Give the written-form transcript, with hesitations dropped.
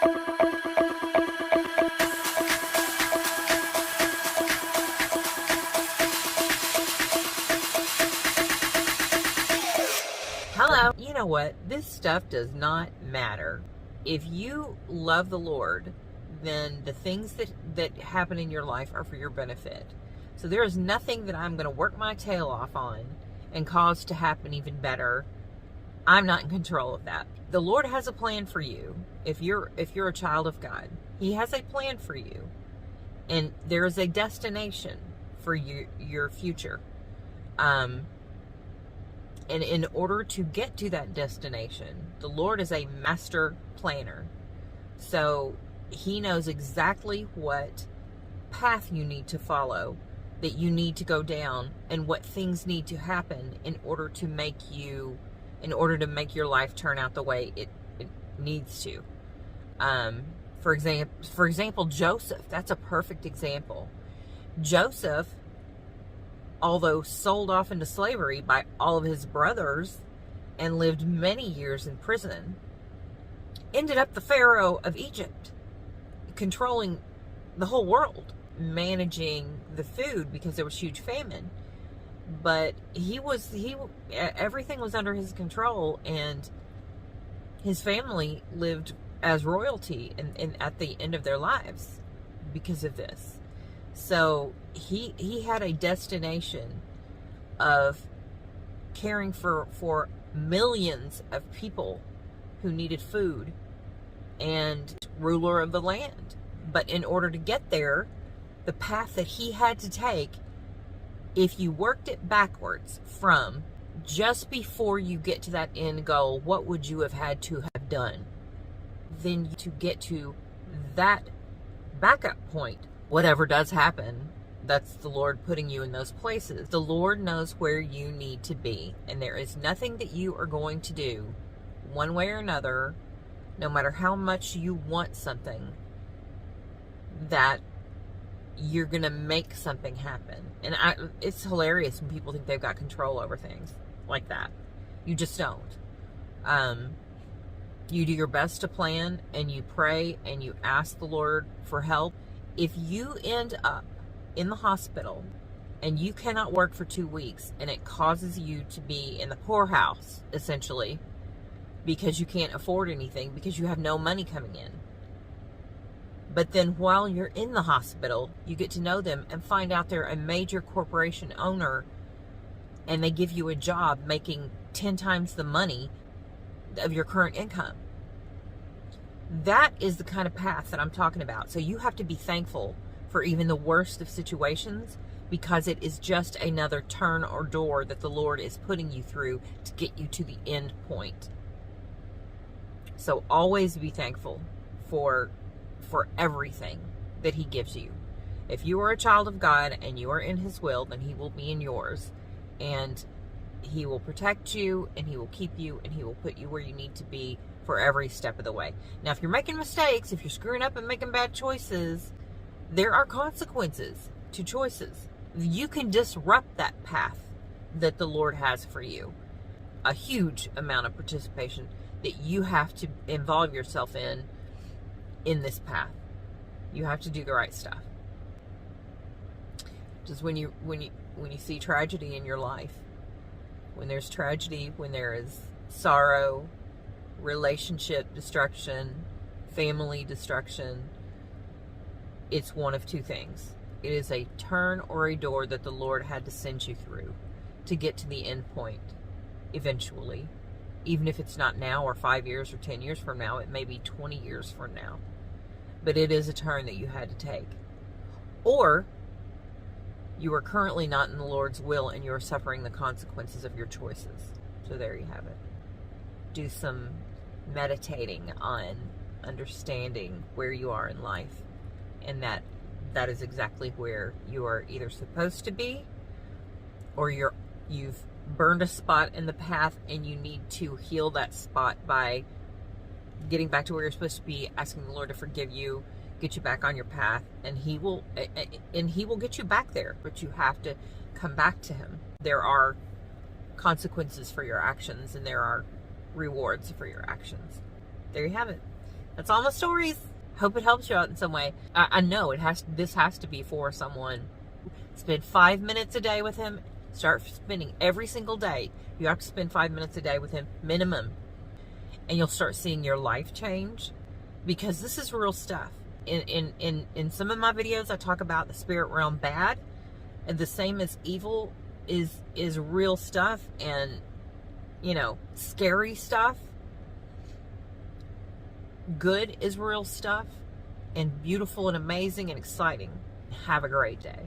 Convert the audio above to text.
Hello. You know what? This stuff does not matter. If you love the Lord, then the things that happen in your life are for your benefit. So there is nothing that I'm going to work my tail off on and cause to happen even better. I'm not in control of that. The Lord has a plan for you. If you're a child of God, He has a plan for you. And there is a destination for your future. And in order to get to that destination, the Lord is a master planner. So He knows exactly what path you need to follow, that you need to go down, and what things need to happen in order to make your life turn out the way it needs to. For example, Joseph, that's a perfect example. Joseph, although sold off into slavery by all of his brothers and lived many years in prison, ended up the Pharaoh of Egypt, controlling the whole world, managing the food because there was huge famine. But everything was under his control, and his family lived as royalty and at the end of their lives because of this. So he had a destination of caring for millions of people who needed food and ruler of the land. But in order to get there, the path that he had to take, if you worked it backwards from just before you get to that end goal, what would you have had to have done? Then to get to that backup point, whatever does happen, that's the Lord putting you in those places. The Lord knows where you need to be, and there is nothing that you are going to do one way or another, no matter how much you want something, that you're going to make something happen. And it's hilarious when people think they've got control over things like that. You just don't. You do your best to plan, and you pray, and you ask the Lord for help. If you end up in the hospital and you cannot work for 2 weeks, and it causes you to be in the poorhouse, essentially, because you can't afford anything, because you have no money coming in. But then while you're in the hospital, you get to know them and find out they're a major corporation owner, and they give you a job making 10 times the money of your current income. That is the kind of path that I'm talking about. So you have to be thankful for even the worst of situations, because it is just another turn or door that the Lord is putting you through to get you to the end point. So always be thankful for everything that He gives you. If you are a child of God and you are in His will, then He will be in yours, and He will protect you, and He will keep you, and He will put you where you need to be for every step of the way. Now, if you're making mistakes, if you're screwing up and making bad choices, there are consequences to choices. You can disrupt that path that the Lord has for you. A huge amount of participation that you have to involve yourself in this path. You have to do the right stuff. Just when you see tragedy in your life, when there's tragedy, when there is sorrow, relationship destruction, family destruction, it's one of two things. It is a turn or a door that the Lord had to send you through to get to the end point eventually. Even if it's not now, or 5 years or 10 years from now, it may be 20 years from now. But it is a turn that you had to take. Or you are currently not in the Lord's will, and you are suffering the consequences of your choices. So there you have it. Do some meditating on understanding where you are in life, and that is exactly where you are either supposed to be, or you've burned a spot in the path and you need to heal that spot by getting back to where you're supposed to be, asking the Lord to forgive you, get you back on your path, and He will get you back there. But you have to come back to Him. There are consequences for your actions, and there are rewards for your actions. There you have it. That's all my stories. Hope it helps you out in some way. I know this has to be for someone. Spend 5 minutes a day with him. Start spending every single day. You have to spend 5 minutes a day with him, minimum. And you'll start seeing your life change, because this is real stuff. In some of my videos, I talk about the spirit realm bad, and the same as evil is real stuff, and scary stuff. Good is real stuff, and beautiful and amazing and exciting. Have a great day.